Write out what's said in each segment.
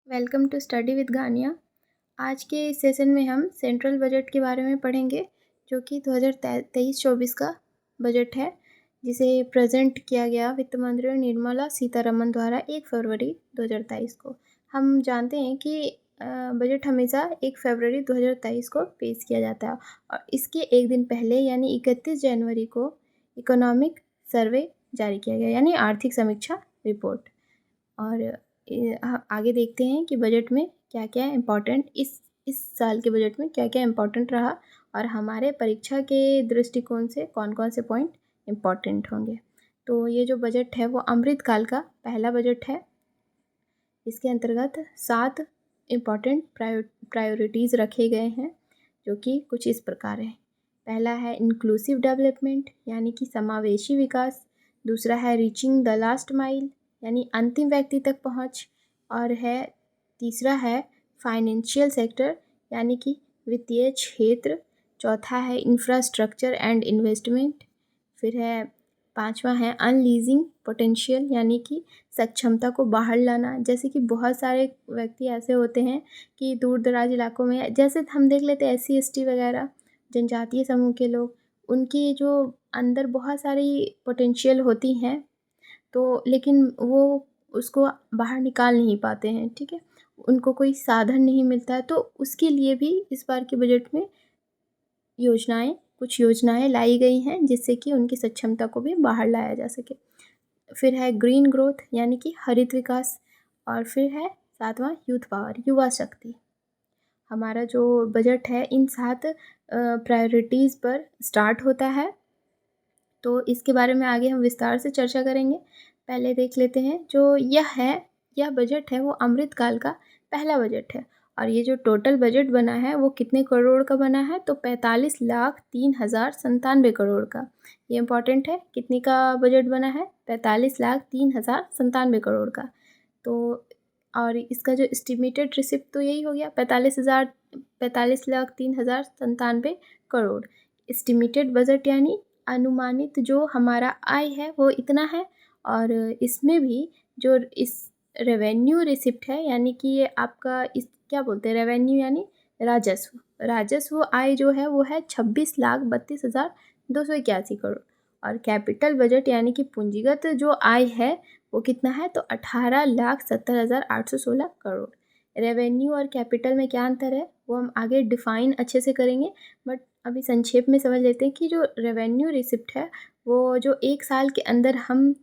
Welcome to study with Gania. आज के इस सेशन में हम सेंट्रल बजट के बारे में पढ़ेंगे, जो कि 2023-24 का बजट है, जिसे प्रेजेंट किया गया वित्त मंत्री निर्मला सीतारमण द्वारा 1 फरवरी 2023 को। हम जानते हैं कि बजट हमेशा 1 फरवरी 2023 को पेश किया जाता है और इसके एक दिन पहले यानी 31 जनवरी को इकोनॉमिक सर्वे जारी किया गया, यानी आर्थिक समीक्षा रिपोर्ट। और आगे देखते हैं कि बजट में क्या क्या इम्पोर्टेंट इस साल के बजट में क्या क्या इम्पोर्टेंट रहा और हमारे परीक्षा के दृष्टिकोण से कौन कौन से पॉइंट इम्पोर्टेंट होंगे। तो ये जो बजट है वो अमृतकाल का पहला बजट है। इसके अंतर्गत 7 इम्पॉर्टेंट प्रायोरिटीज़ रखे गए हैं, जो कि कुछ इस प्रकार है। पहला है इंक्लूसिव डेवलपमेंट, यानी कि समावेशी विकास। दूसरा है रीचिंग द लास्ट माइल, यानी अंतिम व्यक्ति तक पहुंच। और है तीसरा है फाइनेंशियल सेक्टर, यानी कि वित्तीय क्षेत्र। चौथा है इंफ्रास्ट्रक्चर एंड इन्वेस्टमेंट। फिर है पांचवा है अनलीजिंग पोटेंशियल, यानी कि सक्षमता को बाहर लाना। जैसे कि बहुत सारे व्यक्ति ऐसे होते हैं कि दूर दराज इलाकों में, जैसे हम देख लेते हैं SC ST वगैरह जनजातीय समूह के लोग, उनके जो अंदर बहुत सारी पोटेंशियल होती हैं, तो लेकिन वो उसको बाहर निकाल नहीं पाते हैं। ठीक है, उनको कोई साधन नहीं मिलता है, तो उसके लिए भी इस बार के बजट में कुछ योजनाएं लाई गई हैं, जिससे कि उनकी सक्षमता को भी बाहर लाया जा सके। फिर है ग्रीन ग्रोथ, यानी कि हरित विकास। और फिर है सातवां यूथ पावर, युवा शक्ति। हमारा जो बजट है इन 7 प्रायोरिटीज़ पर स्टार्ट होता है, तो इसके बारे में आगे हम विस्तार से चर्चा करेंगे। पहले देख लेते हैं जो यह बजट है वो अमृतकाल का पहला बजट है। और ये जो टोटल बजट बना है वो कितने करोड़ का बना है, तो 45,03,097 करोड़ का। ये इम्पॉर्टेंट है, कितने का बजट बना है, 45,03,097 करोड़ का। तो और इसका जो एस्टिमेटेड रिसिप्ट तो यही हो गया 45,03,097 करोड़। एस्टिमेटेड बजट यानी अनुमानित जो हमारा आय है वो इतना है। और इसमें भी जो इस रेवेन्यू रिसिप्ट है, यानी कि ये आपका इस क्या बोलते हैं, रेवेन्यू यानी राजस्व आय जो है वो है 26,32,281 करोड़। और कैपिटल बजट यानी कि पूंजीगत जो आय है वो कितना है, तो 18,70,816 करोड़। रेवेन्यू और कैपिटल में क्या अंतर है वो हम आगे डिफाइन अच्छे से करेंगे, बट अभी संक्षेप में समझ लेते हैं कि जो रेवेन्यू रिसिप्ट है वो जो एक साल के अंदर हम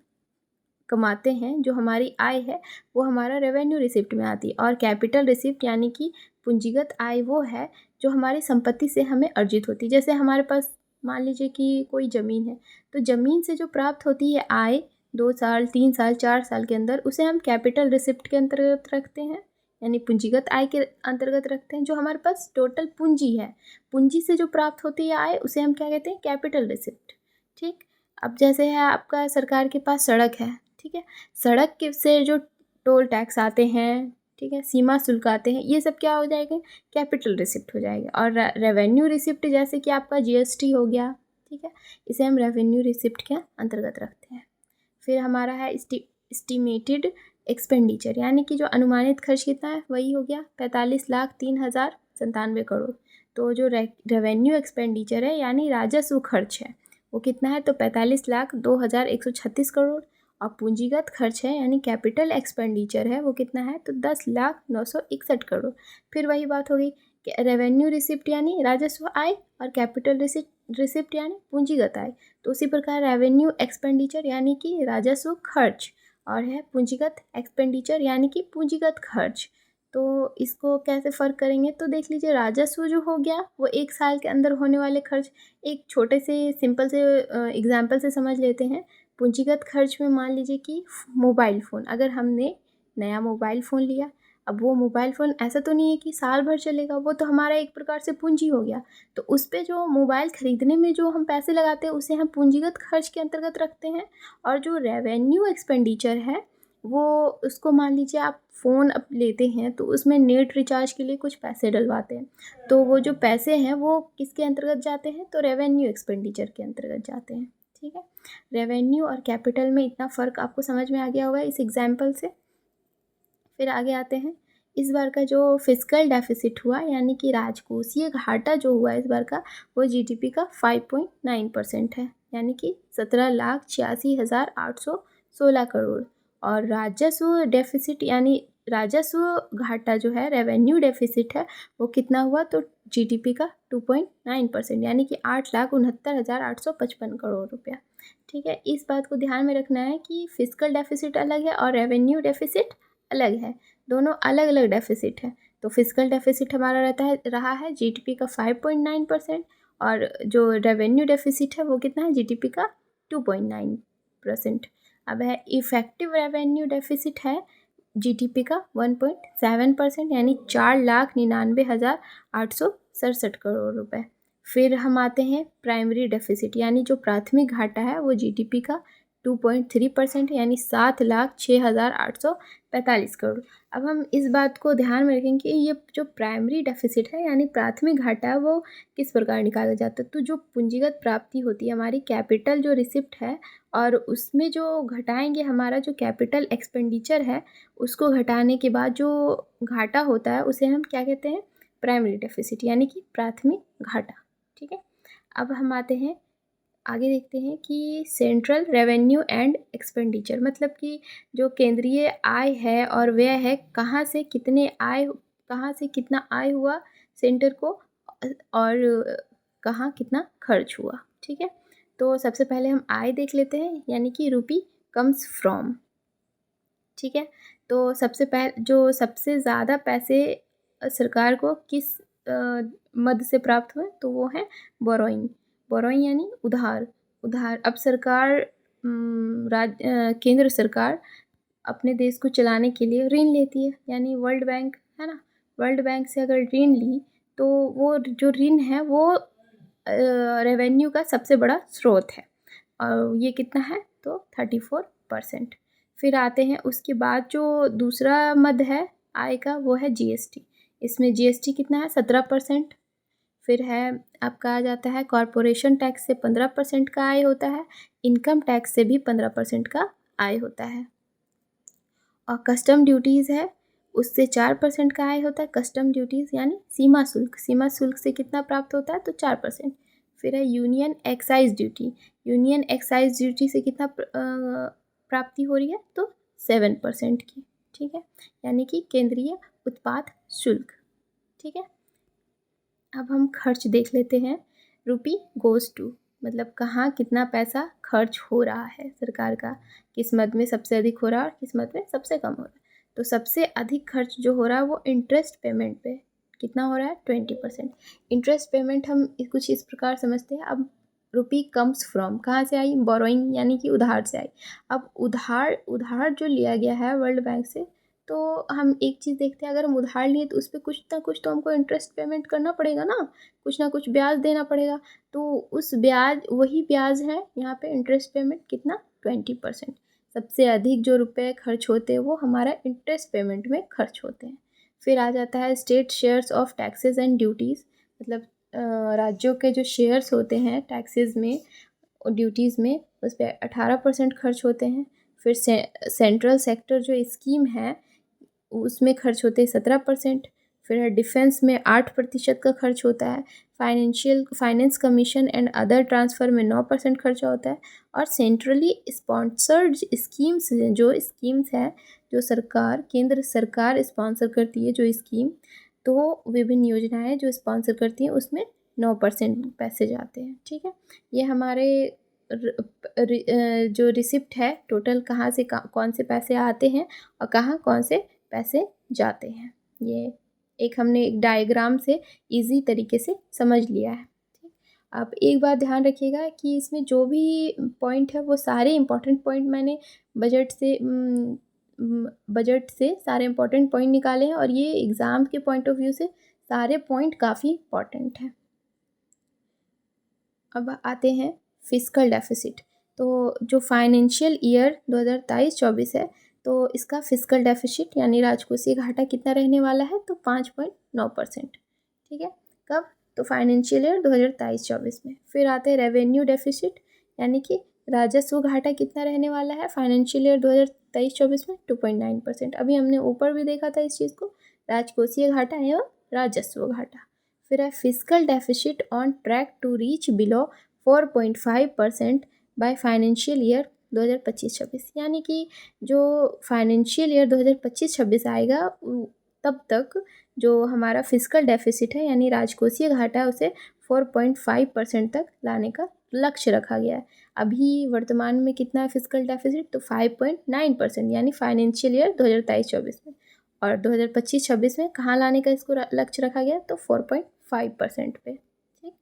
कमाते हैं, जो हमारी आय है वो हमारा रेवेन्यू रिसिप्ट में आती है। और कैपिटल रिसिप्ट यानी कि पूंजीगत आय वो है जो हमारी संपत्ति से हमें अर्जित होती है। जैसे हमारे पास मान लीजिए कि कोई ज़मीन है, तो ज़मीन से जो प्राप्त होती है आय 2 साल 3 साल 4 साल के अंदर, उसे हम कैपिटल रिसिप्ट के अंतर्गत रखते हैं, यानी पूंजीगत आय के अंतर्गत रखते हैं। जो हमारे पास टोटल पूंजी है, पूंजी से जो प्राप्त होती है आय, उसे हम क्या कहते हैं, कैपिटल रिसिप्ट। ठीक, अब जैसे है आपका सरकार के पास सड़क है, ठीक है, सड़क के से जो टोल टैक्स आते हैं, ठीक है, सीमा शुल्क आते हैं, ये सब क्या हो जाएगा, कैपिटल रिसिप्ट हो जाएगा। और रेवेन्यू रिसिप्ट जैसे कि आपका GST हो गया, ठीक है, इसे हम रेवेन्यू रिसिप्ट के अंतर्गत रखते हैं। फिर हमारा है एस्टिमेटेड एक्सपेंडिचर, यानी कि जो अनुमानित खर्च कितना है वही हो गया 45,03,097 करोड़। तो जो रेवेन्यू एक्सपेंडिचर है यानी राजस्व खर्च है वो कितना है, तो 45,02,136 करोड़। और पूंजीगत खर्च है यानी कैपिटल एक्सपेंडिचर है वो कितना है, तो 10,09,61 करोड़। फिर वही बात हो गई कि रेवेन्यू रिसिप्ट यानी राजस्व आय और कैपिटल रिसिप्ट यानी पूंजीगत आय। तो उसी प्रकार रेवेन्यू एक्सपेंडिचर यानी कि राजस्व खर्च, और है पूंजीगत एक्सपेंडिचर यानी कि पूंजीगत खर्च। तो इसको कैसे फ़र्क करेंगे, तो देख लीजिए, राजस्व जो हो गया वो एक साल के अंदर होने वाले खर्च। एक छोटे से सिंपल से एग्जाम्पल से समझ लेते हैं। पूंजीगत खर्च में मान लीजिए कि मोबाइल फ़ोन, अगर हमने नया मोबाइल फ़ोन लिया, अब वो मोबाइल फ़ोन ऐसा तो नहीं है कि साल भर चलेगा, वो तो हमारा एक प्रकार से पूंजी हो गया। तो उस पर जो मोबाइल ख़रीदने में जो हम पैसे लगाते हैं उसे हम पूंजीगत खर्च के अंतर्गत रखते हैं। और जो रेवेन्यू एक्सपेंडिचर है वो, उसको मान लीजिए आप फ़ोन अब लेते हैं तो उसमें नेट रिचार्ज के लिए कुछ पैसे डलवाते हैं, तो वो जो पैसे हैं वो किसके अंतर्गत जाते हैं, तो रेवेन्यू एक्सपेंडिचर के अंतर्गत जाते हैं। ठीक है, रेवेन्यू और कैपिटल में इतना फ़र्क आपको समझ में आ गया होगा इस एग्जाम्पल से। फिर आगे आते हैं इस बार का जो फिस्कल डेफिसिट हुआ यानी कि राजकोषीय घाटा जो हुआ इस बार का, वो जीडीपी का 5.9% है, यानी कि 17,86,816 करोड़। और राजस्व डेफिसिट यानी राजस्व घाटा जो है, रेवेन्यू डेफिसिट है, वो कितना हुआ, तो जीडीपी का 2.9% यानी कि 8,69,855 करोड़ रुपया। ठीक है, इस बात को ध्यान में रखना है कि फिस्कल डेफिसिट अलग है और रेवेन्यू डेफिसिट अलग है, दोनों अलग अलग डेफिसिट है। तो फिस्कल डेफिसिट हमारा रहा है जीडीपी का 5.9% और जो रेवेन्यू डेफिसिट है वो कितना है, जीडीपी का 2.9%। अब है इफेक्टिव रेवेन्यू डेफिसिट है जीडीपी का 1.7% यानी 4,99,867 करोड़ रुपए। फिर हम आते हैं प्राइमरी डेफिसिट यानी जो प्राथमिक घाटा है, वो जीडीपी का 2.3% यानी 7,06,845 करोड़। अब हम इस बात को ध्यान में रखेंगे कि ये जो प्राइमरी डेफिसिट है यानी प्राथमिक घाटा है, वो किस प्रकार निकाला जाता है। तो जो पूंजीगत प्राप्ति होती है हमारी, कैपिटल जो रिसिप्ट है, और उसमें जो घटाएंगे हमारा जो कैपिटल एक्सपेंडिचर है, उसको घटाने के बाद जो घाटा होता है उसे हम क्या कहते हैं, प्राइमरी डेफिसिट यानी कि प्राथमिक घाटा। ठीक है, अब हम आते हैं आगे, देखते हैं कि सेंट्रल रेवेन्यू एंड एक्सपेंडिचर, मतलब कि जो केंद्रीय आय है और व्यय है, कहाँ से कितना आय हुआ सेंटर को और कहाँ कितना खर्च हुआ। ठीक है, तो सबसे पहले हम आय देख लेते हैं, यानी कि रूपी कम्स फ्रॉम। ठीक है, तो सबसे ज़्यादा पैसे सरकार को किस मद से प्राप्त हुए, तो वो है बोरोइंग यानी उधार। अब केंद्र सरकार अपने देश को चलाने के लिए ऋण लेती है, यानी वर्ल्ड बैंक है ना, वर्ल्ड बैंक से अगर ऋण ली तो वो जो ऋण है वो रेवेन्यू का सबसे बड़ा स्रोत है, और ये कितना है, तो 34%। फिर आते हैं उसके बाद जो दूसरा मद है आय का, वो है जीएसटी। इसमें जीएसटी कितना है, 17%। फिर है आपका आ जाता है कॉरपोरेशन टैक्स से 15% का आय होता है, इनकम टैक्स से भी 15% का आय होता है, और कस्टम ड्यूटीज़ है उससे 4% का आय होता है। कस्टम ड्यूटीज़ यानी सीमा शुल्क से कितना प्राप्त होता है, तो 4%। फिर है यूनियन एक्साइज ड्यूटी से कितना प्राप्ति हो रही है, तो 7% की। ठीक है, यानी कि केंद्रीय उत्पाद शुल्क। ठीक है, अब हम खर्च देख लेते हैं। रुपी गोज़ टू, मतलब कहाँ कितना पैसा खर्च हो रहा है सरकार का, किस मद में सबसे अधिक हो रहा है और किस मद में सबसे कम हो रहा है। तो सबसे अधिक खर्च जो हो रहा है वो इंटरेस्ट पेमेंट पे कितना हो रहा है, 20%। इंटरेस्ट पेमेंट हम कुछ इस प्रकार समझते हैं। अब रुपी कम्स फ्रॉम कहाँ से आई, बोरोइंग यानी कि उधार से आई। अब उधार जो लिया गया है वर्ल्ड बैंक से, तो हम एक चीज़ देखते हैं, अगर हम उधार लिए तो उस पर कुछ ना कुछ तो हमको इंटरेस्ट पेमेंट करना पड़ेगा ना कुछ ब्याज देना पड़ेगा। तो वही ब्याज है यहाँ पे, इंटरेस्ट पेमेंट कितना, 20%। सबसे अधिक जो रुपए खर्च होते हैं वो हमारा इंटरेस्ट पेमेंट में खर्च होते हैं। फिर आ जाता है state shares of taxes and duties, मतलब राज्यों के जो शेयर्स होते हैं टैक्सेस में और ड्यूटीज़ में, उस पर 18% खर्च होते हैं। फिर सेंट्रल सेक्टर जो स्कीम है उसमें खर्च होते हैं 17%। फिर डिफेंस में 8% का खर्च होता है। Finance commission and other transfer में 9% खर्चा होता है। और सेंट्रली स्पॉन्सर्ड स्कीम्स है जो केंद्र सरकार स्पॉन्सर करती है जो स्कीम, तो विभिन्न योजनाएं जो स्पॉन्सर करती हैं उसमें 9% पैसे जाते हैं। ठीक है, ये हमारे जो रिसिप्ट है टोटल कहाँ से कौन से पैसे आते हैं और कहाँ कौन से पैसे जाते हैं, ये हमने एक डायग्राम से इजी तरीके से समझ लिया है। ठीक, अब एक बात ध्यान रखिएगा कि इसमें जो भी पॉइंट है वो सारे इम्पोर्टेंट पॉइंट मैंने बजट से सारे इम्पोर्टेंट पॉइंट निकाले हैं, और ये एग्ज़ाम के पॉइंट ऑफ व्यू से सारे पॉइंट काफ़ी इम्पोर्टेंट हैं। अब आते हैं फिस्कल डेफिसिट। तो जो फाइनेंशियल ईयर 2023-24 है, तो इसका फिस्कल डेफिसिट यानी राजकोषीय घाटा कितना रहने वाला है, तो 5.9%। ठीक है, कब, तो फाइनेंशियल ईयर 2023-24 में। फिर आते हैं रेवेन्यू डेफिसिट, यानी कि राजस्व घाटा कितना रहने वाला है फाइनेंशियल ईयर 2023-24 में, 2.9%। अभी हमने ऊपर भी देखा था इस चीज़ को, राजकोषीय घाटा एवं राजस्व घाटा। फिर है physical deficit on track to reach below 4.5% by financial year 2025-26, यानी कि जो फाइनेंशियल ईयर 2025-26 आएगा तब तक जो हमारा फिजिकल डेफिसिट है यानी राजकोषीय घाटा है उसे 4.5% तक लाने का लक्ष्य रखा गया है। अभी वर्तमान में कितना है फिजिकल डेफिसिट, तो 5.9% यानी फाइनेंशियल ईयर 2023-24 में, और 2025-26 में कहाँ लाने का इसको लक्ष्य रखा गया, तो 4.5% पे। ठीक,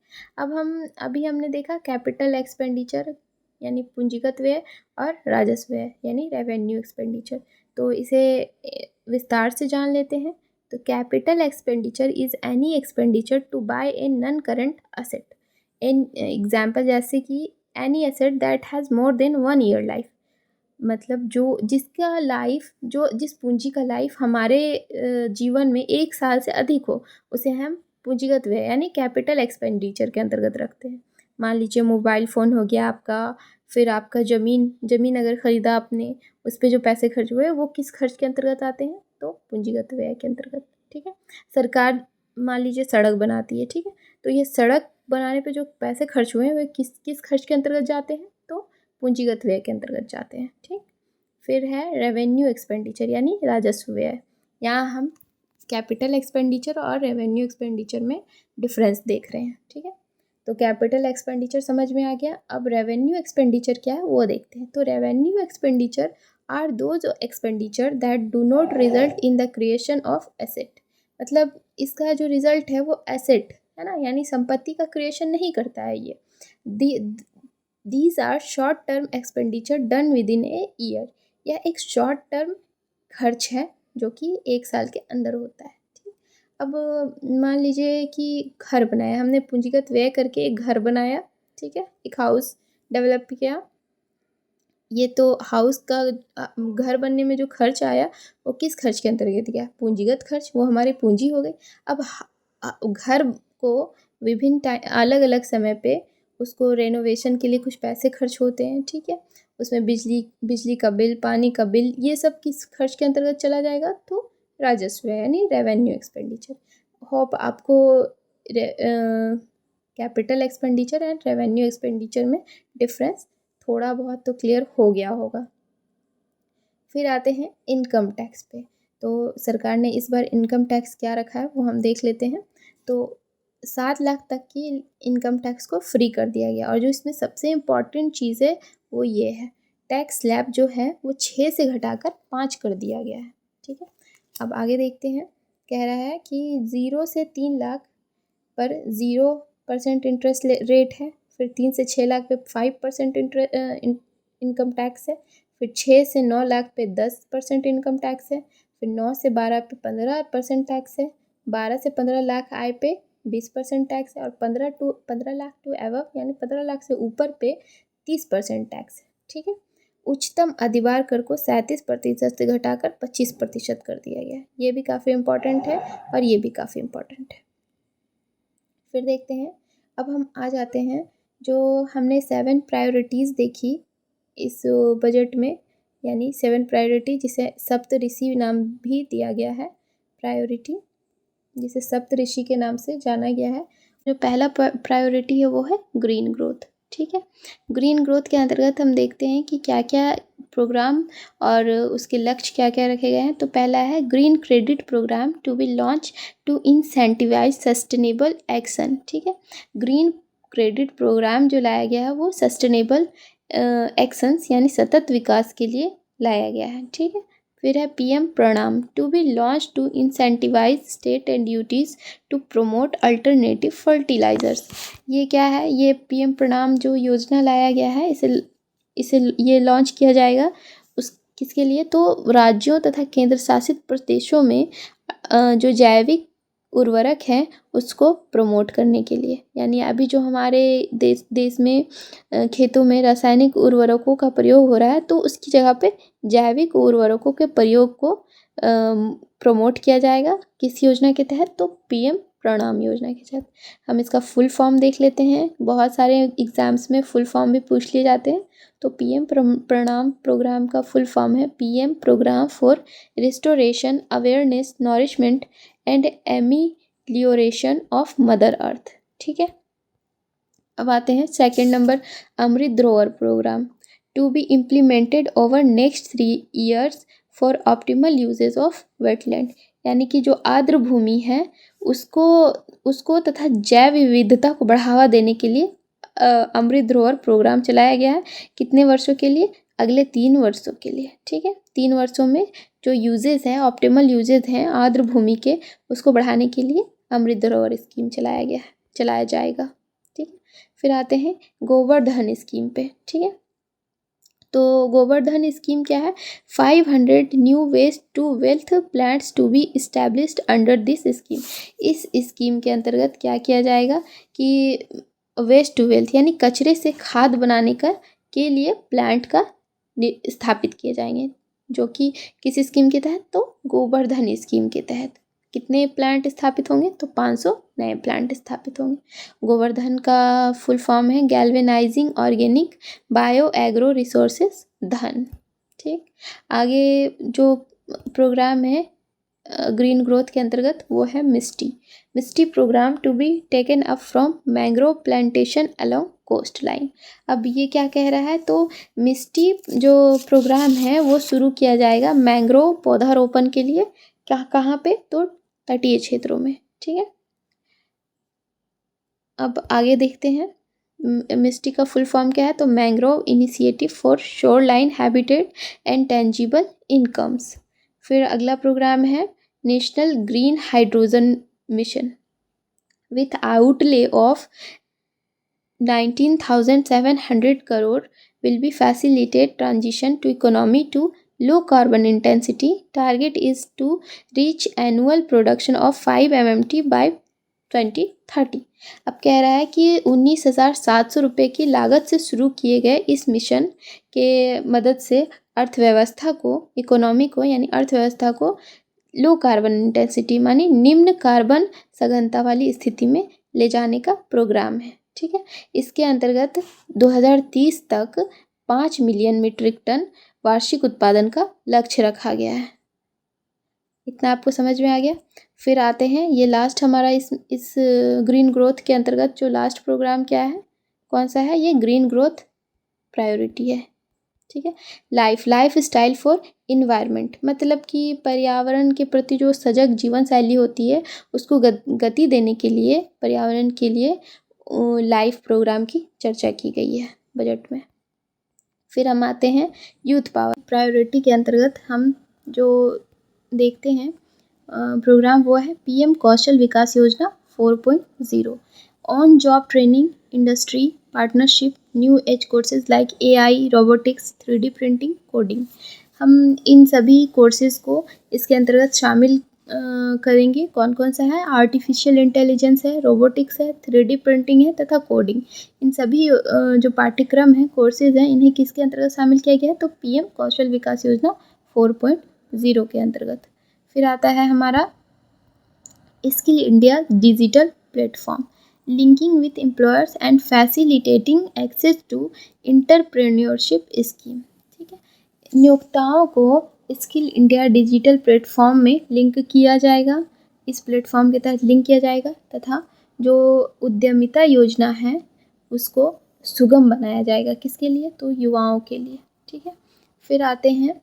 अभी हमने देखा कैपिटल एक्सपेंडिचर यानी पूंजीगत व्यय और राजस्व व्यय यानी रेवेन्यू एक्सपेंडिचर। तो इसे विस्तार से जान लेते हैं। तो capital expenditure is any expenditure to buy a non current asset, in example जैसे कि any asset that has more than 1 year life, मतलब जिसका लाइफ जिस पूंजी का लाइफ हमारे जीवन में 1 साल से अधिक हो उसे हम पूंजीगत व्यय यानी कैपिटल एक्सपेंडिचर के अंतर्गत रखते हैं। मान लीजिए मोबाइल फ़ोन हो गया आपका, फिर आपका ज़मीन अगर ख़रीदा आपने, उस पर जो पैसे खर्च हुए वो किस खर्च के अंतर्गत आते हैं, तो पूंजीगत व्यय के अंतर्गत। ठीक है, सरकार मान लीजिए सड़क बनाती है, ठीक है, तो ये सड़क बनाने पे जो पैसे खर्च हुए हैं वे किस खर्च के अंतर्गत जाते हैं, तो पूंजीगत व्यय के अंतर्गत जाते हैं। ठीक, फिर है रेवेन्यू एक्सपेंडिचर यानी राजस्व व्यय। यहाँ हम कैपिटल एक्सपेंडिचर और रेवेन्यू एक्सपेंडिचर में डिफरेंस देख रहे हैं। ठीक है, तो कैपिटल एक्सपेंडिचर समझ में आ गया। अब रेवेन्यू एक्सपेंडिचर क्या है वो देखते हैं। तो revenue expenditure are those expenditure that do not result in the creation of asset, मतलब इसका जो रिजल्ट है वो एसेट है ना, यानी संपत्ति का क्रिएशन नहीं करता है ये। These are short term expenditure done with in a year, यह एक शॉर्ट टर्म खर्च है जो कि 1 साल के अंदर होता है। ठीक, अब मान लीजिए कि घर बनाया हमने, पूंजीगत व्यय करके एक घर बनाया, ठीक है, एक हाउस डेवलप किया, ये तो हाउस का घर बनने में जो खर्च आया वो किस खर्च के अंतर्गत गया, पूंजीगत खर्च, वो हमारी पूंजी हो गई। अब घर को विभिन्न अलग अलग समय पे उसको रेनोवेशन के लिए कुछ पैसे खर्च होते हैं, ठीक है, उसमें बिजली का बिल, पानी का बिल, ये सब किस खर्च के अंतर्गत चला जाएगा, तो राजस्व यानी रेवेन्यू एक्सपेंडिचर। होप आपको capital expenditure and revenue expenditure में डिफरेंस थोड़ा बहुत तो क्लियर हो गया होगा। फिर आते हैं इनकम टैक्स पे। तो सरकार ने इस बार इनकम टैक्स क्या रखा है वो हम देख लेते हैं। तो 7 लाख तक की इनकम टैक्स को फ्री कर दिया गया, और जो इसमें सबसे इम्पॉर्टेंट चीज़ है वो ये है, टैक्स स्लैब जो है वो 6 से घटाकर 5 कर दिया गया है। ठीक है, अब आगे देखते हैं। कह रहा है कि 0 से 3 लाख पर 0% इंटरेस्ट रेट है, फिर 3 से 6 लाख पे 5% इनकम टैक्स है, फिर 6 से 9 लाख पे 10% इनकम टैक्स है, फिर 9 से 12 पे 15% टैक्स है, 12 से 15 लाख आय पे 20% टैक्स है, और 15 लाख टू एबव यानी 15 लाख से ऊपर पे 30% टैक्स है। ठीक है, उच्चतम अधिभार कर को 37% से घटाकर 25% कर दिया गया है। ये भी काफ़ी इम्पोर्टेंट है और ये भी काफ़ी इम्पोर्टेंट है। फिर देखते हैं, अब हम आ जाते हैं जो हमने 7 प्रायोरिटीज़ देखी इस बजट में, यानी 7 प्रायोरिटी जिसे सप्तऋषि नाम भी दिया गया है, प्रायोरिटी जिसे सप्तऋषि के नाम से जाना गया है। जो पहला प्रायोरिटी है वो है ग्रीन ग्रोथ। ठीक है, ग्रीन ग्रोथ के अंतर्गत हम देखते हैं कि क्या क्या प्रोग्राम और उसके लक्ष्य क्या क्या रखे गए हैं। तो पहला है green credit programme to be launch to incentivise sustainable action. ठीक है, ग्रीन क्रेडिट प्रोग्राम जो लाया गया है वो सस्टेनेबल एक्शंस यानी सतत विकास के लिए लाया गया है। ठीक है, फिर है PM Pranam to be launch to incentivise state and duties to promote alternative fertilisers. ये क्या है, ये पीएम प्रणाम जो योजना लाया गया है इसे ये लॉन्च किया जाएगा उस किसके लिए, तो राज्यों तथा केंद्र शासित प्रदेशों में जो जैविक उर्वरक हैं उसको प्रमोट करने के लिए। यानी अभी जो हमारे देश में खेतों में रासायनिक उर्वरकों का प्रयोग हो रहा है, तो उसकी जगह पे जैविक उर्वरकों के प्रयोग को प्रमोट किया जाएगा। किस योजना के तहत, तो पीएम प्रणाम योजना के तहत। हम इसका फुल फॉर्म देख लेते हैं, बहुत सारे एग्ज़ाम्स में फुल फॉर्म भी पूछ लिए जाते हैं। तो पीएम प्रणाम प्रोग्राम का फुल फॉर्म है PM programme for restoration awareness nourishment and amelioration of mother earth. ठीक है, अब आते हैं second number, Amrit Dharohar programme to be implemented over next 3 years for optimal usages of wetland. यानी कि जो आर्द्र भूमि है उसको तथा जैव विविधता को बढ़ावा देने के लिए अमृत धरोहर प्रोग्राम चलाया गया है। कितने वर्षों के लिए? अगले 3 वर्षों के लिए। ठीक है, 3 वर्षों में जो यूजेज हैं, ऑप्टिमल यूजेज हैं आर्द्र भूमि के, उसको बढ़ाने के लिए अमृत धरोहर स्कीम चलाया जाएगा। ठीक है, फिर आते हैं गोवर्धन स्कीम पे। ठीक है, तो गोवर्धन स्कीम क्या है? 500 new waste to wealth plants to be established under this scheme. इस स्कीम के अंतर्गत क्या किया जाएगा कि वेस्ट टू वेल्थ यानी कचरे से खाद बनाने के लिए प्लांट का स्थापित किए जाएंगे, जो कि किस स्कीम के तहत? तो गोवर्धन स्कीम के तहत। कितने प्लांट स्थापित होंगे? तो 500 नए प्लांट स्थापित होंगे। गोवर्धन का फुल फॉर्म है galvanising organic bio agro resources धन। ठीक, आगे जो प्रोग्राम है ग्रीन ग्रोथ के अंतर्गत वो है MISHTI programme to be taken up from mangrove plantation along coast line. अब ये क्या कह रहा है? तो मिस्टी जो प्रोग्राम है वो शुरू किया जाएगा मैंग्रोव पौधारोपण के लिए। कहाँ पे? तो तटीय क्षेत्रों में। ठीक है, अब आगे देखते हैं मिस्टी का फुल फॉर्म क्या है। तो mangrove initiative for shore line habitat and tangible incomes. फिर अगला प्रोग्राम है national green hydrogen mission with outlay of 19,700 crore will be facilitate transition to economy to low carbon intensity. Target is to reach annual production of 5 MMT by 2030। अब कह रहा है कि 19,700 रुपये की लागत से शुरू किए गए इस मिशन के मदद से अर्थव्यवस्था को, इकोनॉमी को यानी अर्थव्यवस्था को लो कार्बन इंटेंसिटी मानी निम्न कार्बन सघनता वाली स्थिति में ले जाने का प्रोग्राम है। ठीक है, इसके अंतर्गत 2030 तक 5 मिलियन मीट्रिक टन वार्षिक उत्पादन का लक्ष्य रखा गया है। इतना आपको समझ में आ गया। फिर आते हैं ये लास्ट हमारा इस ग्रीन ग्रोथ के अंतर्गत जो लास्ट प्रोग्राम क्या है, कौन सा है? ये ग्रीन ग्रोथ प्रायोरिटी है। ठीक है, लाइफ स्टाइल फॉर इन्वायरमेंट, मतलब कि पर्यावरण के प्रति जो सजग जीवन शैली होती है उसको गति देने के लिए पर्यावरण के लिए लाइफ प्रोग्राम की चर्चा की गई है बजट में। फिर हम आते हैं यूथ पावर प्रायोरिटी के अंतर्गत हम जो देखते हैं प्रोग्राम वो है पीएम कौशल विकास योजना 4.0 on job training industry partnership new age courses like AI robotics 3D printing coding. हम इन सभी कोर्सेज को इसके अंतर्गत शामिल करेंगे। कौन कौन सा है? आर्टिफिशियल इंटेलिजेंस है, रोबोटिक्स है, 3D प्रिंटिंग है तथा कोडिंग। इन सभी जो पाठ्यक्रम हैं, कोर्सेज हैं, इन्हें किसके अंतर्गत शामिल किया गया है? तो पीएम कौशल विकास योजना 4.0 के अंतर्गत। फिर आता है हमारा skill India digital platform linking with employers and facilitating access to entrepreneurship scheme. ठीक है, नियोक्ताओं को स्किल इंडिया डिजिटल प्लेटफॉर्म में लिंक किया जाएगा, इस प्लेटफॉर्म के तहत लिंक किया जाएगा तथा जो उद्यमिता योजना है उसको सुगम बनाया जाएगा। किसके लिए? तो युवाओं के लिए। ठीक है, फिर आते हैं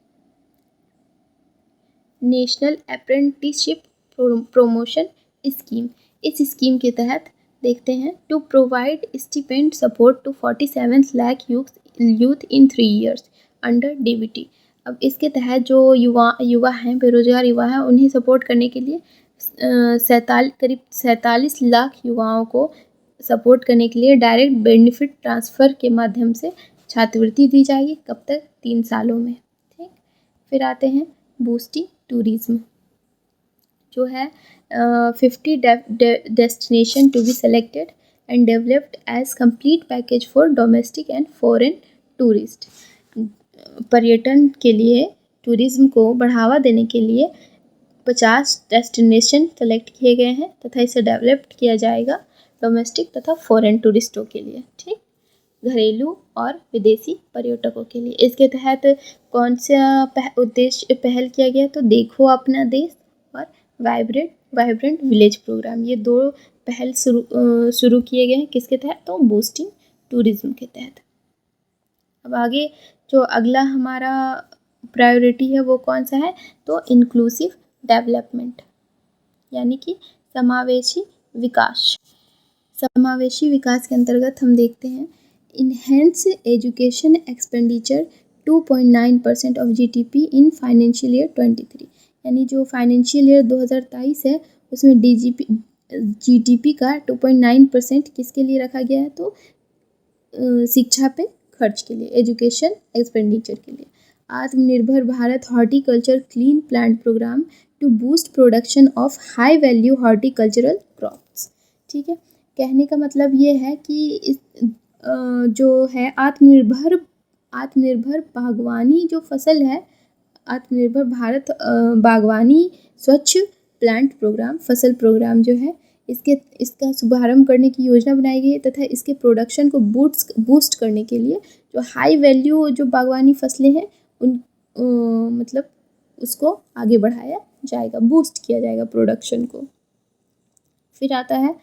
नेशनल अप्रेंटिसशिप प्रमोशन स्कीम। इस स्कीम के तहत देखते हैं to provide stipend support to 47 lakh youth in 3 years under DBT। अब इसके तहत जो युवा हैं, बेरोजगार युवा हैं, उन्हें सपोर्ट करने के लिए करीब 47 लाख युवाओं को सपोर्ट करने के लिए डायरेक्ट बेनिफिट ट्रांसफ़र के माध्यम से छात्रवृत्ति दी जाएगी। कब तक? 3 सालों में। ठीक, फिर आते हैं बूस्टिंग टूरिज्म जो है 50 destination to be selected and developed as complete package for domestic and foreign tourist. पर्यटन के लिए, टूरिज्म को बढ़ावा देने के लिए 50 डेस्टिनेशन सेलेक्ट किए गए हैं तथा इसे डेवलप किया जाएगा डोमेस्टिक तथा फॉरेन टूरिस्टों के लिए, ठीक, घरेलू और विदेशी पर्यटकों के लिए। इसके तहत कौन सा उद्देश्य पहल किया गया, तो देखो अपना देश और वाइब्रेंट विलेज प्रोग्राम, ये दो पहल शुरू किए गए हैं। किसके तहत, तो बूस्टिंग टूरिज्म के तहत। अब आगे जो अगला हमारा प्रायोरिटी है वो कौन सा है, तो इंक्लूसिव डेवलपमेंट, यानी कि समावेशी विकास। समावेशी विकास के अंतर्गत हम देखते हैं enhance education expenditure 2.9% of GDP in financial year 23, यानी जो फाइनेंशियल ईयर 2023 है उसमें GDP का 2.9% किसके लिए रखा गया है, तो शिक्षा पे खर्च के लिए, एजुकेशन एक्सपेंडिचर के लिए। Atmanirbhar Bharat horticulture clean plant programme to boost production of high value horticultural crops, ठीक है। कहने का मतलब ये है कि इस जो है आत्मनिर्भर बागवानी जो फसल है, आत्मनिर्भर भारत बागवानी स्वच्छ प्लांट प्रोग्राम, फसल प्रोग्राम जो है, इसका शुभारंभ करने की योजना बनाई गई है तथा इसके प्रोडक्शन को बूस्ट करने के लिए जो हाई वैल्यू जो बागवानी फसलें हैं उन मतलब उसको आगे बढ़ाया जाएगा, बूस्ट किया जाएगा प्रोडक्शन को। फिर आता है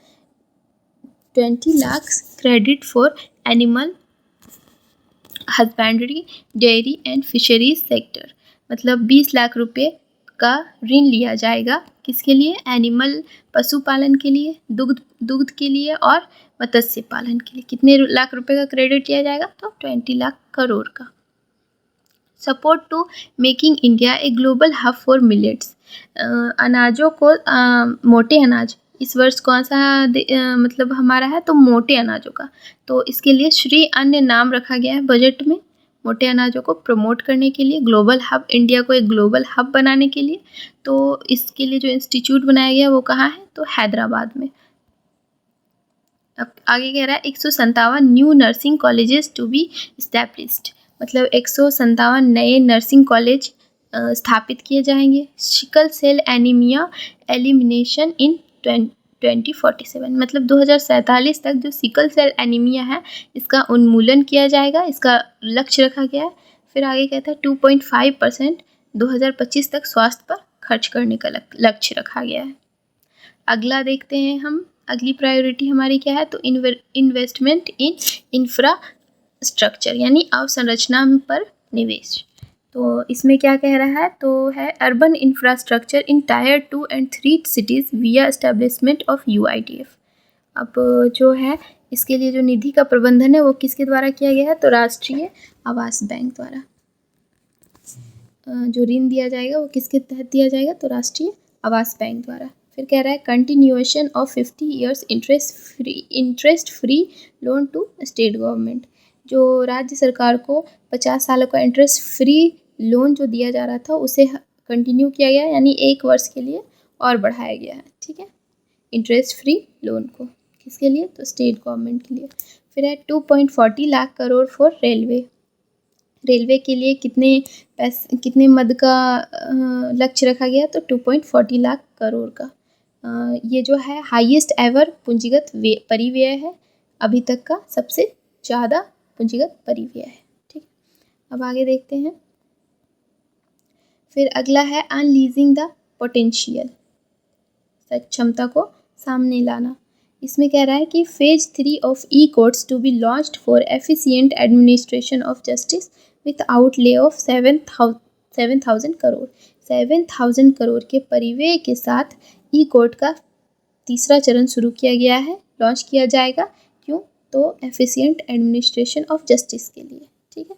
20 lakh credit for animal husbandry, dairy and fisheries sector, मतलब 20 लाख रुपए का ऋण लिया जाएगा, किसके लिए, एनिमल पशुपालन के लिए, दुग्ध के लिए और मत्स्य पालन के लिए। कितने लाख रुपए का क्रेडिट दिया जाएगा, तो 20 लाख करोड़ का। Support to making India a global hub for millets, अनाजों को मोटे अनाज इस वर्ष कौन सा मतलब हमारा है, तो मोटे अनाजों का, तो इसके लिए श्री अन्न नाम रखा गया है बजट में, मोटे अनाजों को प्रमोट करने के लिए, ग्लोबल हब, इंडिया को एक ग्लोबल हब बनाने के लिए। तो इसके लिए जो इंस्टीट्यूट बनाया गया वो कहाँ है, तो हैदराबाद में। अब आगे कह रहा है 157 new nursing colleges to be established, मतलब 157 नए नर्सिंग कॉलेज स्थापित किए जाएंगे। Sickle cell anaemia elimination in 2047, मतलब 2047 तक जो सिकल सेल एनीमिया है इसका उन्मूलन किया जाएगा, इसका लक्ष्य रखा गया है। फिर आगे कहता है 2.5% 2025 तक स्वास्थ्य पर खर्च करने का लक्ष्य रखा गया है। अगला देखते हैं हम, अगली प्रायोरिटी हमारी क्या है, तो इन्वेस्टमेंट इन इंफ्रास्ट्रक्चर, यानी अवसंरचना पर निवेश। तो इसमें क्या कह रहा है, तो है urban infrastructure in tyre 2 and 3 cities विया एस्टेब्लिशमेंट ऑफ UIDF। अब जो है इसके लिए जो निधि का प्रबंधन है वो किसके द्वारा किया गया है, तो राष्ट्रीय आवास बैंक द्वारा। जो ऋण दिया जाएगा वो किसके तहत दिया जाएगा, तो राष्ट्रीय आवास बैंक द्वारा। फिर कह रहा है continuation of 50 years interest free loan to state government, जो राज्य सरकार को 50 सालों का इंटरेस्ट फ्री लोन जो दिया जा रहा था उसे कंटिन्यू किया गया, यानी 1 वर्ष के लिए और बढ़ाया गया है, ठीक है, इंटरेस्ट फ्री लोन को, किसके लिए, तो स्टेट गवर्नमेंट के लिए। फिर है 2.40 लाख करोड़ फॉर रेलवे के लिए कितने मद का लक्ष्य रखा गया, तो 2.40 लाख करोड़ का। ये जो है हाईएस्ट एवर पूंजीगत परिव्यय है, अभी तक का सबसे ज़्यादा पूंजीगत परिव्यय है, ठीक। अब आगे देखते हैं। फिर अगला है अनलीजिंग द पोटेंशियल, क्षमता को सामने लाना। इसमें कह रहा है कि phase 3 of e-courts to be launched for efficient administration of justice with outlay of 7,000 crore. 7,000 crore के परिव्यय के साथ ई-कोर्ट का तीसरा चरण शुरू किया गया है, लॉन्च किया जाएगा। क्यों, तो एफिशिएंट एडमिनिस्ट्रेशन ऑफ जस्टिस के लिए, ठीक है।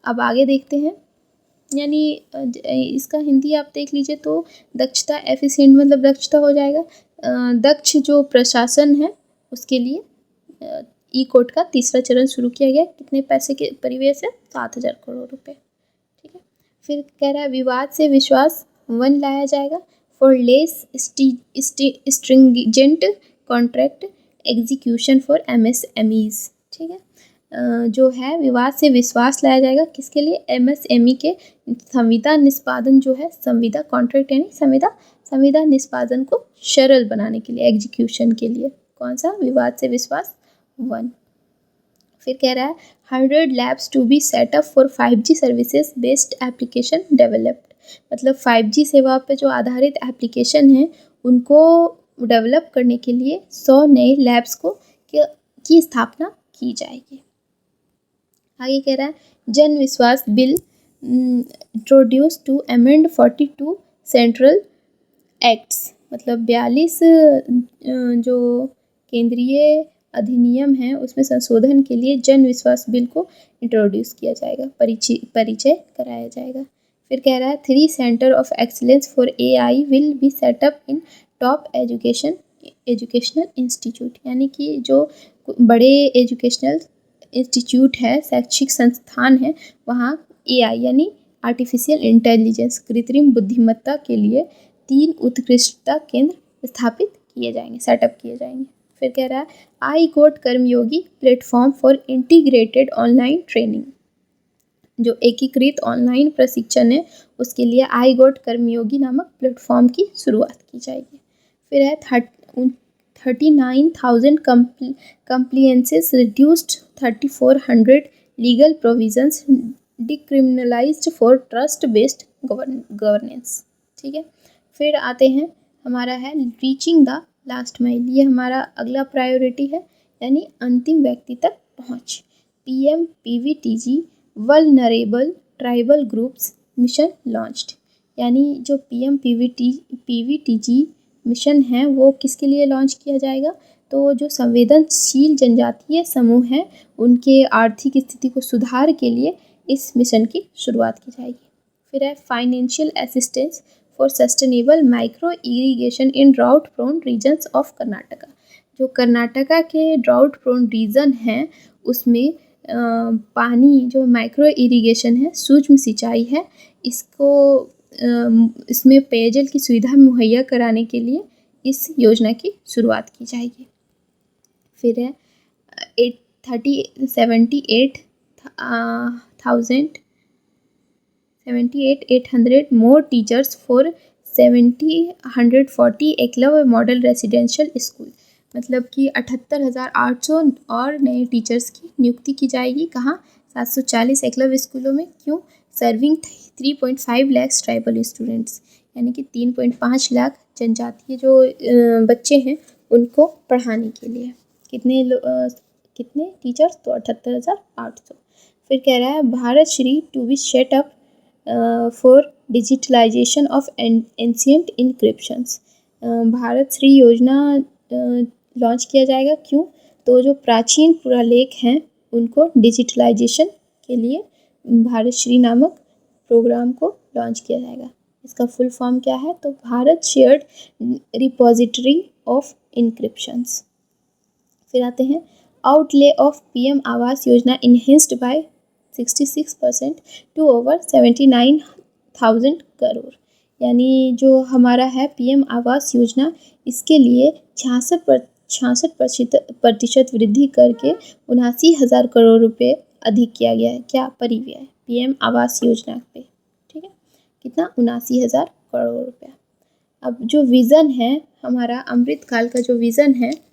अब आगे देखते हैं, यानी इसका हिंदी आप देख लीजिए तो दक्षता, एफिशिएंट मतलब दक्षता हो जाएगा, दक्ष जो प्रशासन है उसके लिए ई कोर्ट का तीसरा चरण शुरू किया गया। कितने पैसे के परिव्यय से, 7,000 करोड़ रुपए, ठीक है। फिर कह रहा है विवाद से विश्वास वन लाया जाएगा for less stringent contract execution for MSMEs, ठीक है। जो है विवाद से विश्वास लाया जाएगा। किसके लिए? MSME के संविदा निष्पादन जो है, संविदा कॉन्ट्रैक्ट यानी संविदा निष्पादन को सरल बनाने के लिए, एग्जीक्यूशन के लिए। कौन सा? विवाद से विश्वास 1। फिर कह रहा है 100 labs to be setup for 5G services based application developed. मतलब 5G सेवा पे जो आधारित एप्लीकेशन है उनको डेवलप करने के लिए 100 नए लैब्स की स्थापना की जाएगी। आगे कह रहा है Jan Vishwas bill introduce to amend 42 central acts. मतलब 42 जो केंद्रीय अधिनियम है उसमें संशोधन के लिए जन विश्वास बिल को इंट्रोड्यूस किया जाएगा, परिचय कराया जाएगा। फिर कह रहा है 3 centre of excellence for AI will be set up in top educational institute. यानी कि जो बड़े एजुकेशनल इंस्टीट्यूट है, शैक्षिक संस्थान है, वहाँ AI यानी आर्टिफिशियल इंटेलिजेंस, कृत्रिम बुद्धिमत्ता के लिए 3 उत्कृष्टता केंद्र स्थापित किए जाएंगे, सेटअप किए जाएंगे। फिर कह रहा है iGOT Karmayogi platform for integrated online training. जो एकीकृत ऑनलाइन प्रशिक्षण है उसके लिए आई गोट कर्मयोगी नामक प्लेटफॉर्म की शुरुआत की जाएगी। फिर है 39,000 compliances reduced, 3,400 legal provisions decriminalized for trust based governance। ठीक है। फिर आते हैं, हमारा है रीचिंग द लास्ट माइल। ये हमारा अगला प्रायोरिटी है, यानी अंतिम व्यक्ति तक पहुँच। PMPVTG vulnerable tribal groups mission launched. यानी जो PMPVTG मिशन है वो किसके लिए लॉन्च किया जाएगा? तो जो संवेदनशील जनजातीय समूह हैं उनके आर्थिक स्थिति को सुधार के लिए इस मिशन की शुरुआत की जाएगी। फिर है financial assistance for sustainable micro irrigation in drought prone regions of Karnataka. जो कर्नाटका के ड्राउट प्रोन रीजन हैं उसमें पानी जो माइक्रो इरिगेशन है, सूक्ष्म सिंचाई है, इसमें पेयजल की सुविधा मुहैया कराने के लिए इस योजना की शुरुआत की जाएगी। फिर है 78,800 more teachers for 140 Eklavya model residential school. मतलब कि 78,800 और नए टीचर्स की नियुक्ति की जाएगी। कहाँ? 740 एकलव्य स्कूलों में। क्यों? सर्विंग 3.5 लाख ट्राइबल स्टूडेंट्स, यानी कि 3.5 लाख जनजातीय जो बच्चे हैं उनको पढ़ाने के लिए। कितने टीचर्स? तो 78,800। फिर कह रहा है Bharat Shri to be set up for digitalisation of ancient inscriptions. Bharat Shri योजना लॉन्च किया जाएगा। क्यों? तो जो प्राचीन पुरालेख हैं उनको डिजिटलाइजेशन के लिए भारत श्री नामक प्रोग्राम को लॉन्च किया जाएगा। इसका फुल फॉर्म क्या है? तो Bharat shared repository of inscriptions. फिर आते हैं outlay of PM Awas Yojana enhanced by 66% to over 79,000 crore. यानी जो हमारा है PM आवास योजना, इसके लिए 66% वृद्धि करके 79,000 करोड़ रुपए अधिक किया गया है। क्या? परिव्यय PM आवास योजना पे। ठीक है। कितना? 79,000 करोड़ रुपया। अब जो विज़न है हमारा, अमृतकाल का जो विज़न है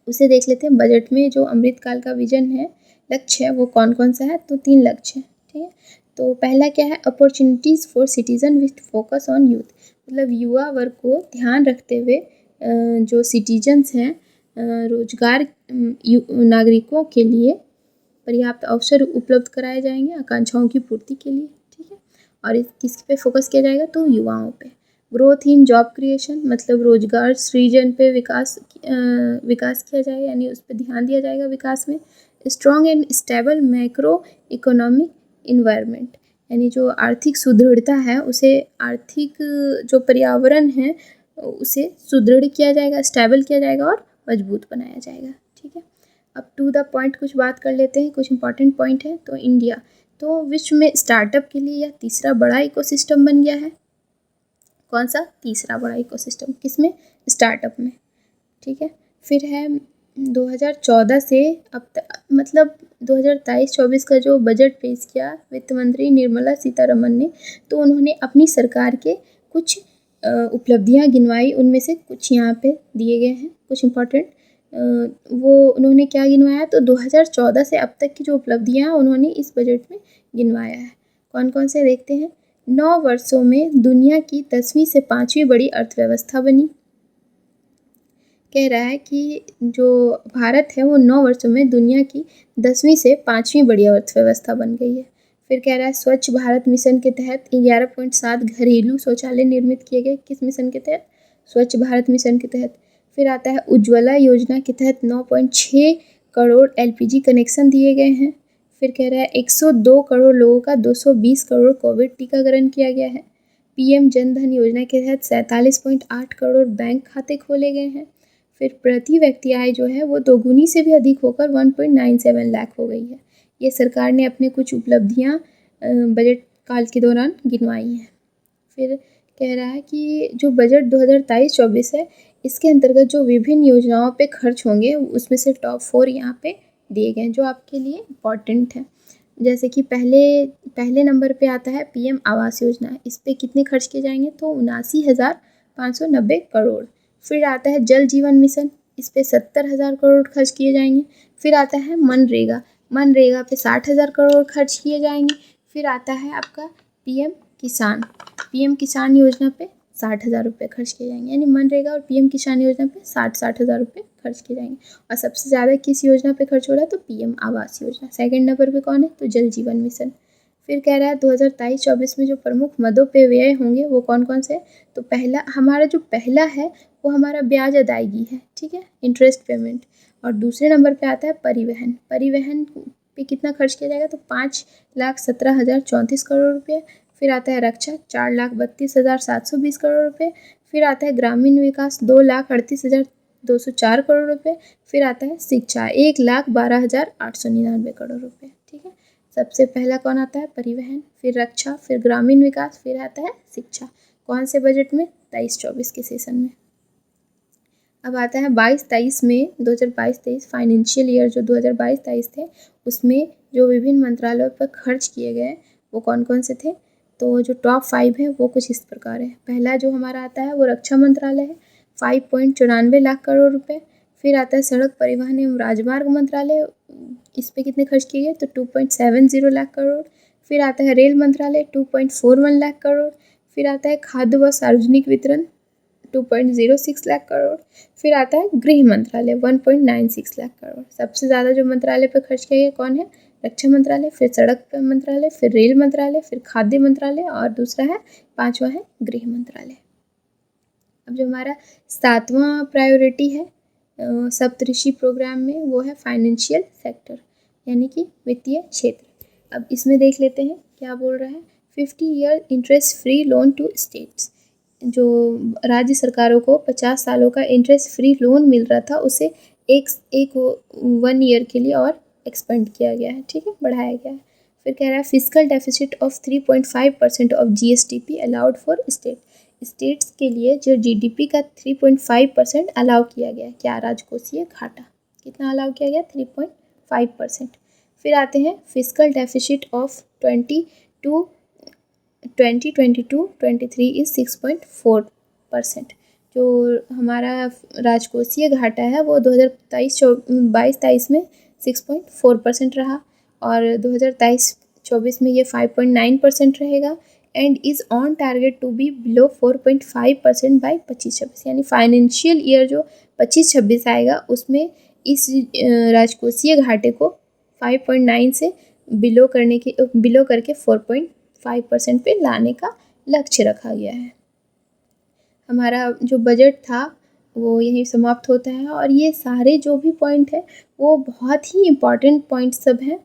उसे देख लेते हैं। बजट में जो अमृतकाल का विजन है, लक्ष्य है, वो कौन कौन सा है? तो 3 लक्ष्य हैं। ठीक है। तो पहला क्या है? Opportunities for citizen with focus on youth. मतलब युवा वर्ग को ध्यान रखते हुए जो सिटीजन्स हैं, रोजगार नागरिकों के लिए पर्याप्त अवसर उपलब्ध कराए जाएंगे आकांक्षाओं की पूर्ति के लिए। ठीक है। और किस पे फोकस किया जाएगा? तो युवाओं पे। ग्रोथ इन जॉब क्रिएशन, मतलब रोजगार सृजन पे विकास किया जाएगा, यानी उस पर ध्यान दिया जाएगा विकास में। Strong and stable macro economic environment, यानी जो आर्थिक सुदृढ़ता है उसे, आर्थिक जो पर्यावरण है उसे सुदृढ़ किया जाएगा, स्टेबल किया जाएगा और मजबूत बनाया जाएगा। ठीक है। अब टू द पॉइंट कुछ बात कर लेते हैं, कुछ इंपॉर्टेंट पॉइंट है। तो इंडिया तो विश्व में स्टार्टअप के लिए यह तीसरा बड़ा इकोसिस्टम बन गया है। कौन सा? तीसरा बड़ा इकोसिस्टम। किसमें? स्टार्टअप में। ठीक है। फिर है 2014 से अब तक मतलब 2023-24 का जो बजट पेश किया वित्त मंत्री निर्मला सीतारमण ने, तो उन्होंने अपनी सरकार के कुछ उपलब्धियां गिनवाई। उनमें से कुछ यहाँ पे दिए गए हैं, कुछ इम्पोर्टेंट। वो उन्होंने क्या गिनवाया, तो 2014 से अब तक की जो उपलब्धियां उन्होंने इस बजट में गिनवाया है। कौन कौन से देखते हैं। 9 वर्षों में दुनिया की 10वीं से 5वीं बड़ी अर्थव्यवस्था बनी। कह रहा है कि जो भारत है वो 9 वर्षों में दुनिया की 10वीं से 5वीं बड़ी अर्थव्यवस्था बन गई है। फिर कह रहा है स्वच्छ भारत मिशन के तहत 11.7 घरेलू शौचालय निर्मित किए गए। किस मिशन के तहत, स्वच्छ भारत मिशन के तहत। फिर आता है उज्ज्वला योजना के तहत 9.6 करोड़ LPG कनेक्शन दिए गए हैं। फिर कह रहा है 102 करोड़ लोगों का 220 करोड़ कोविड टीकाकरण किया गया है। PM जन धन योजना के तहत 47.8 करोड़ बैंक खाते खोले गए हैं। फिर प्रति व्यक्ति आय जो है वो दोगुनी से भी अधिक होकर 1.97 लाख हो गई है। ये सरकार ने अपने कुछ उपलब्धियां बजट काल के दौरान गिनवाई हैं। फिर कह रहा है कि जो बजट 2023-24 है, इसके अंतर्गत जो विभिन्न योजनाओं पे खर्च होंगे उसमें से टॉप 4 यहाँ पे दिए गए हैं जो आपके लिए इम्पॉर्टेंट है। जैसे कि पहले नंबर पे आता है PM आवास योजना। इस पर कितने खर्च किए जाएंगे, तो 79,590 करोड़। फिर आता है जल जीवन मिशन, इस पे 70,000 करोड़ खर्च किए जाएंगे। फिर आता है मनरेगा पे 60,000 करोड़ खर्च किए जाएंगे। फिर आता है आपका PM किसान योजना पे 60,000 रुपये खर्च किए जाएंगे। यानी मनरेगा और PM किसान योजना पे 60,000 रुपये खर्च किए जाएंगे। और सबसे ज़्यादा किस योजना पे खर्च हो रहा है, तो PM आवास योजना। सेकंड नंबर पे कौन है, तो जल जीवन मिशन। फिर कह रहा है 2023-24 में जो प्रमुख मदों पे व्यय होंगे वो कौन कौन से, तो पहला है वो हमारा ब्याज अदायगी है, ठीक है, इंटरेस्ट पेमेंट। और दूसरे नंबर पे आता है परिवहन पे कितना खर्च किया जाएगा, तो 5,17,034 करोड़ रुपये। फिर आता है रक्षा 4,32,720 करोड़ रुपये। फिर आता है ग्रामीण विकास 2,38,204 करोड़ रुपये। फिर आता है शिक्षा 1,12,899 करोड़ रुपये, ठीक है। सबसे पहला कौन आता है, परिवहन, फिर रक्षा, फिर ग्रामीण विकास, फिर आता है शिक्षा। कौन से बजट में, 23-24 के सेशन में। अब आता है 22-23 में, 2022-23 फाइनेंशियल ईयर जो 2022-23 थे उसमें जो विभिन्न मंत्रालयों पर खर्च किए गए वो कौन कौन से थे, तो जो टॉप 5 हैं वो कुछ इस प्रकार है। पहला जो हमारा आता है वो रक्षा मंत्रालय है, 5.94 लाख करोड़ रुपए। फिर आता है सड़क परिवहन एवं राजमार्ग मंत्रालय, इस पे कितने खर्च किए गए, तो 2.70 लाख करोड़। फिर आता है रेल मंत्रालय 2.41 लाख करोड़। फिर आता है खाद्य व सार्वजनिक वितरण 2.06 लाख करोड़। फिर आता है गृह मंत्रालय 1.96 लाख करोड़। सबसे ज़्यादा जो मंत्रालय पर खर्च किया गया कौन है, रक्षा मंत्रालय, फिर सड़क मंत्रालय, फिर रेल मंत्रालय, फिर खाद्य मंत्रालय और दूसरा है 5वां है गृह मंत्रालय। अब जो हमारा 7वां प्रायोरिटी है सप्तऋषि प्रोग्राम में वो है फाइनेंशियल सेक्टर, यानी कि वित्तीय क्षेत्र। अब इसमें देख लेते हैं क्या बोल रहा है। 50 year interest free loan to states, जो राज्य सरकारों को 50 सालों का इंटरेस्ट फ्री लोन मिल रहा था उसे एक 1 ईयर के लिए और एक्सपेंड किया गया है, ठीक है, बढ़ाया गया है। फिर कह रहा है physical deficit of 3.5% of GSDP allowed for states के लिए जो GDP का 3.5% अलाउ किया गया है। क्या, राजकोषीय घाटा कितना अलाउ किया गया, 3.5%। फिर आते हैं फिजिकल डेफिसिट ऑफ 2022-23 इज 6.4%। जो हमारा राजकोषीय घाटा है वो 2022-23 में 6.4% रहा और 2023-24 में ये 5.9% रहेगा and is on target to be below 4.5% by 25-26। यानी फाइनेंशियल ईयर जो 25-26 आएगा उसमें इस राजकोषीय घाटे को 5.9 से बिलो करके 4.5% पे लाने का लक्ष्य रखा गया है। हमारा जो बजट था वो यहीं समाप्त होता है और ये सारे जो भी पॉइंट है वो बहुत ही इम्पॉर्टेंट पॉइंट सब हैं